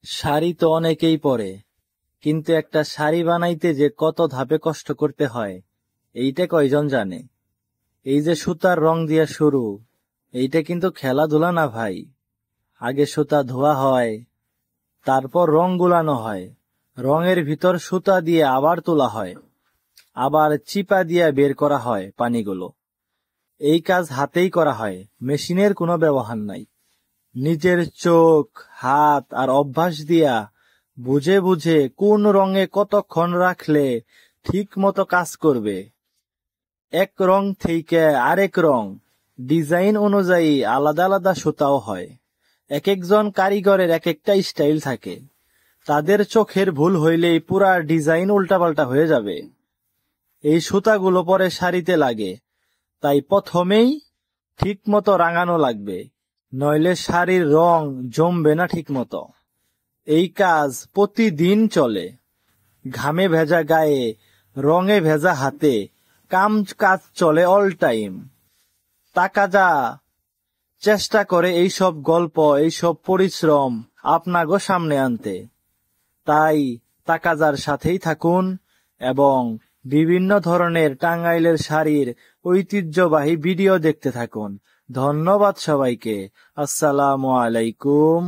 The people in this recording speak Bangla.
শাড়ি তো অনেকেই পরে, কিন্তু একটা শাড়ি বানাইতে যে কত ধাপে কষ্ট করতে হয় এইটা কয়জন জানে? এই যে সুতার রং দিয়া শুরু, এইটা কিন্তু খেলাধুলা না ভাই। আগে সুতা ধোয়া হয়, তারপর রং গুলানো হয়, রঙের ভিতর সুতা দিয়ে আবার তোলা হয়, আবার চিপা দিয়ে বের করা হয় পানিগুলো। এই কাজ হাতেই করা হয়, মেশিনের কোনো ব্যবহার নাই। নিজের চোখ, হাত আর অভ্যাস দিয়া বুঝে বুঝে কোন রঙে কতক্ষণ রাখলে ঠিক মতো কাজ করবে। এক রং থেকে আরেক রং, ডিজাইন অনুযায়ী আলাদা আলাদা সুতাও হয়। এক একজন কারিগরের এক একটা স্টাইল থাকে, তাদের চোখের ভুল হইলেই পুরা ডিজাইন উল্টাপাল্টা হয়ে যাবে। এই সুতাগুলো পরে শাড়িতে লাগে, তাই প্রথমেই ঠিক মতো রাঙানো লাগবে, নইলে শাড়ির রং জমবে না ঠিক মতো। এই কাজ প্রতিদিন চলে, ঘামে ভেজা গায়ে, রঙে ভেজা হাতে, কাজ চলে অল টাইম। টাকা যা চেষ্টা করে এইসব গল্প, এইসব পরিশ্রম আপনাগো সামনে আনতে। তাই তাকাজার সাথেই থাকুন এবং বিভিন্ন ধরনের টাঙ্গাইলের শাড়ির ঐতিহ্যবাহী ভিডিও দেখতে থাকুন। ধন্যবাদ সবাইকে। আসসালামু আলাইকুম।